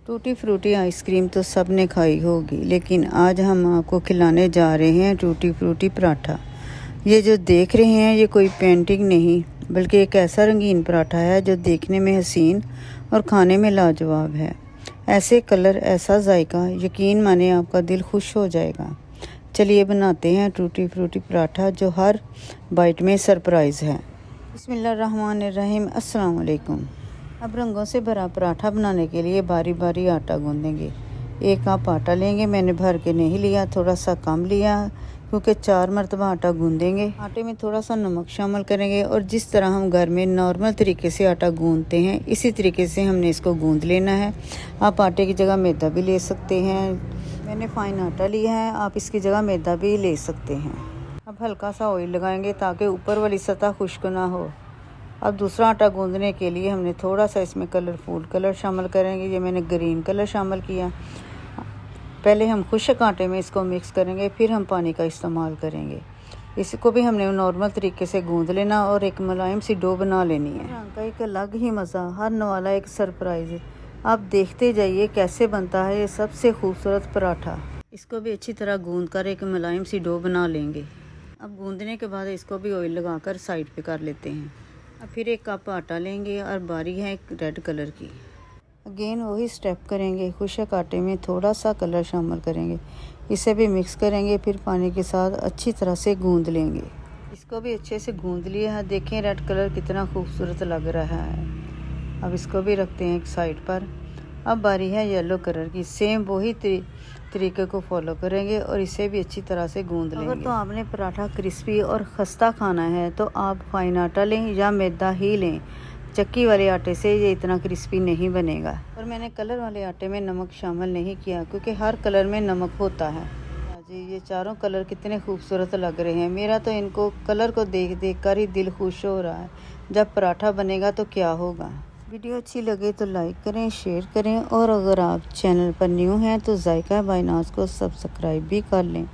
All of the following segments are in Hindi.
टूटी फ्रूटी आइसक्रीम तो सब ने खाई होगी, लेकिन आज हम आपको खिलाने जा रहे हैं टूटी फ्रूटी पराठा। ये जो देख रहे हैं ये कोई पेंटिंग नहीं बल्कि एक ऐसा रंगीन पराठा है जो देखने में हसीन और खाने में लाजवाब है। ऐसे कलर, ऐसा जायका, यकीन माने आपका दिल खुश हो जाएगा। चलिए बनाते हैं टूटी फ्रूटी पराठा जो हर बाइट में सरप्राइज़ है। बिस्मिल्लाहिर्रहमानिर्रहीम। अस्सलाम वालेकुम। अब रंगों से भरा पराठा बनाने के लिए बारी बारी आटा गूंदेंगे। 1 कप आटा लेंगे। मैंने भर के नहीं लिया, थोड़ा सा कम लिया क्योंकि 4 मरतबा आटा गूंदेंगे। आटे में थोड़ा सा नमक शामिल करेंगे और जिस तरह हम घर में नॉर्मल तरीके से आटा गूंदते हैं इसी तरीके से हमने इसको गूंद लेना है। आप आटे की जगह मैदा भी ले सकते हैं। मैंने फाइन आटा लिया है, आप इसकी जगह मैदा भी ले सकते हैं। अब हल्का सा ऑयल लगाएंगे ताकि ऊपर वाली सतह खुश्क ना हो। अब दूसरा आटा गूंदने के लिए हमने थोड़ा सा इसमें कलरफुल कलर शामिल करेंगे। ये मैंने ग्रीन कलर शामिल किया। पहले हम खुश्क आटे में इसको मिक्स करेंगे, फिर हम पानी का इस्तेमाल करेंगे। इसको भी हमने नॉर्मल तरीके से गूंद लेना और एक मुलायम सी डो बना लेनी है। का एक अलग ही मज़ा, हर नवाला एक सरप्राइज़ है। आप देखते जाइए कैसे बनता है ये सबसे खूबसूरत पराठा। इसको भी अच्छी तरह गूंद कर एक मुलायम सी डो बना लेंगे। अब गूंदने के बाद इसको भी ऑयल लगाकर साइड पे कर लेते हैं। अब फिर 1 कप आटा लेंगे और बारी है एक रेड कलर की। अगेन वही स्टेप करेंगे, खुश्क आटे में थोड़ा सा कलर शामिल करेंगे, इसे भी मिक्स करेंगे, फिर पानी के साथ अच्छी तरह से गूंद लेंगे। इसको भी अच्छे से गूंद लिया है। देखें रेड कलर कितना खूबसूरत लग रहा है। अब इसको भी रखते हैं एक साइड पर। अब बारी है येलो कलर की। सेम वही तरीके को फॉलो करेंगे और इसे भी अच्छी तरह से गूंद लेंगे। अगर तो आपने पराठा क्रिस्पी और खस्ता खाना है तो आप फाइन आटा लें या मैदा ही लें। चक्की वाले आटे से ये इतना क्रिस्पी नहीं बनेगा। और मैंने कलर वाले आटे में नमक शामिल नहीं किया क्योंकि हर कलर में नमक होता है। जी ये चारों कलर कितने खूबसूरत लग रहे हैं। मेरा तो इनको कलर को देख देख कर ही दिल खुश हो रहा है। जब पराठा बनेगा तो क्या होगा। वीडियो अच्छी लगे तो लाइक करें, शेयर करें और अगर आप चैनल पर न्यू हैं तो जायका बाय नाज को सब्सक्राइब भी कर लें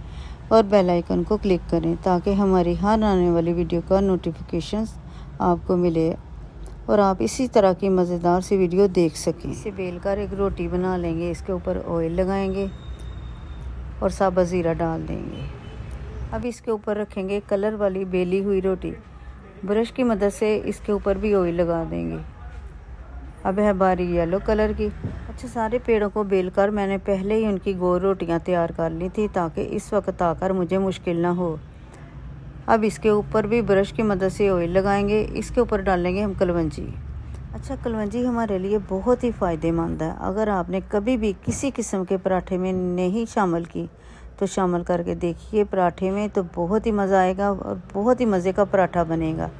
और बेल आइकन को क्लिक करें ताकि हमारी हर आने वाली वीडियो का नोटिफिकेशंस आपको मिले और आप इसी तरह की मज़ेदार सी वीडियो देख सकें। इसे बेलकर एक रोटी बना लेंगे, इसके ऊपर ऑयल लगाएंगे और साबुत ज़ीरा डाल देंगे। अब इसके ऊपर रखेंगे कलर वाली बेली हुई रोटी। ब्रश की मदद से इसके ऊपर भी ऑयल लगा देंगे। अब है बारी येलो कलर की। अच्छा, सारे पेड़ों को बेलकर मैंने पहले ही उनकी गोल रोटियां तैयार कर ली थी ताकि इस वक्त आकर मुझे मुश्किल ना हो। अब इसके ऊपर भी ब्रश की मदद से ऑयल लगाएंगे। इसके ऊपर डालेंगे हम कलवंजी। अच्छा, कलवंजी हमारे लिए बहुत ही फ़ायदेमंद है। अगर आपने कभी भी किसी किस्म के पराठे में नहीं शामिल की तो शामिल करके देखिए पराठे में, तो बहुत ही मज़ा आएगा और बहुत ही मज़े का पराठा बनेगा।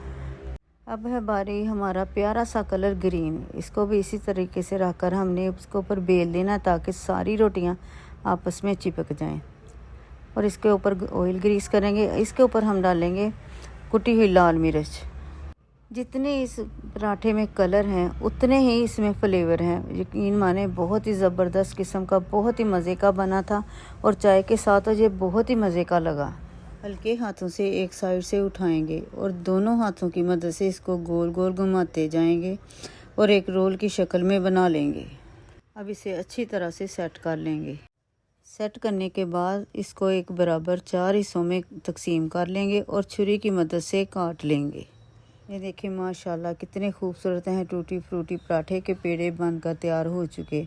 अब है बारी हमारा प्यारा सा कलर ग्रीन। इसको भी इसी तरीके से रखकर हमने उसके ऊपर बेल देना ताकि सारी रोटियां आपस में चिपक जाएं। और इसके ऊपर ऑयल ग्रीस करेंगे। इसके ऊपर हम डालेंगे कुटी हुई लाल मिर्च। जितने इस पराठे में कलर हैं उतने ही इसमें फ्लेवर हैं। यकीन माने बहुत ही ज़बरदस्त किस्म का, बहुत ही मज़े का बना था और चाय के साथ तो ये बहुत ही मज़े का लगा। हल्के हाथों से एक साइड से उठाएंगे और दोनों हाथों की मदद से इसको गोल गोल घुमाते जाएंगे और एक रोल की शक्ल में बना लेंगे। अब इसे अच्छी तरह से सेट कर लेंगे। सेट करने के बाद इसको एक बराबर 4 हिस्सों में तकसीम कर लेंगे और छुरी की मदद से काट लेंगे। ये देखिए माशाल्लाह कितने खूबसूरत हैं। टूटी फ्रूटी पराठे के पेड़े बनकर तैयार हो चुके।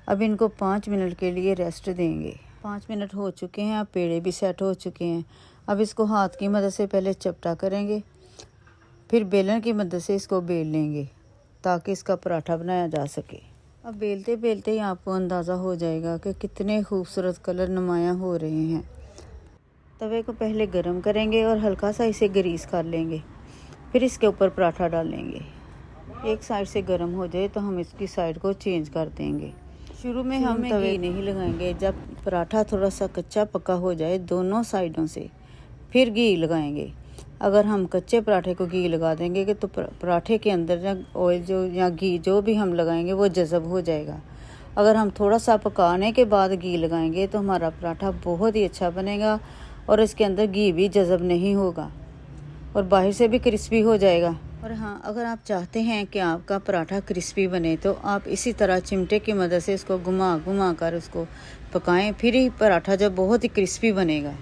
अब इनको 5 मिनट के लिए रेस्ट देंगे। 5 मिनट हो चुके हैं। अब पेड़े भी सेट हो चुके हैं। अब इसको हाथ की मदद से पहले चपटा करेंगे, फिर बेलन की मदद से इसको बेल लेंगे ताकि इसका पराठा बनाया जा सके। अब बेलते बेलते ही आपको अंदाज़ा हो जाएगा कि कितने खूबसूरत कलर नुमायाँ हो रहे हैं। तवे को पहले गरम करेंगे और हल्का सा इसे ग्रीस कर लेंगे, फिर इसके ऊपर पराठा डालेंगे। एक साइड से गर्म हो जाए तो हम इसकी साइड को चेंज कर देंगे। शुरू में हम घी नहीं लगाएंगे। जब पराठा थोड़ा सा कच्चा पक्का हो जाए दोनों साइडों से फिर घी लगाएंगे। अगर हम कच्चे पराठे को घी लगा देंगे तो पराठे के अंदर या ऑयल जो या घी जो भी हम लगाएंगे वो जज़ब हो जाएगा। अगर हम थोड़ा सा पकाने के बाद घी लगाएंगे तो हमारा पराठा बहुत ही अच्छा बनेगा और इसके अंदर घी भी जज़ब नहीं होगा और बाहर से भी क्रिस्पी हो जाएगा और हाँ, अगर आप चाहते हैं कि आपका पराठा क्रिस्पी बने तो आप इसी तरह चिमटे की मदद से इसको घुमा घुमा कर उसको पकाएं, फिर ही पराठा जब बहुत ही क्रिस्पी बनेगा।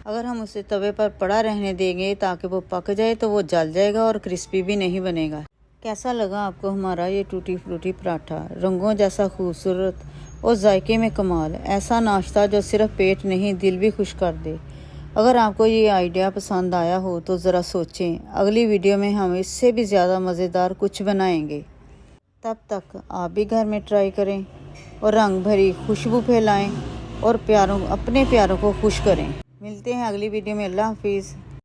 अगर हम उसे तवे पर पड़ा रहने देंगे ताकि वो पक जाए तो वो जल जाएगा और क्रिस्पी भी नहीं बनेगा। कैसा लगा आपको हमारा ये टूटी फ्रूटी पराठा? रंगों जैसा खूबसूरत और जायके में कमाल। ऐसा नाश्ता जो सिर्फ पेट नहीं दिल भी खुश कर दे। अगर आपको ये आइडिया पसंद आया हो तो ज़रा सोचें, अगली वीडियो में हम इससे भी ज़्यादा मज़ेदार कुछ बनाएंगे। तब तक आप भी घर में ट्राई करें और रंग भरी खुशबू फैलाएं और अपने प्यारों को खुश करें। मिलते हैं अगली वीडियो में। अल्लाह हाफिज़।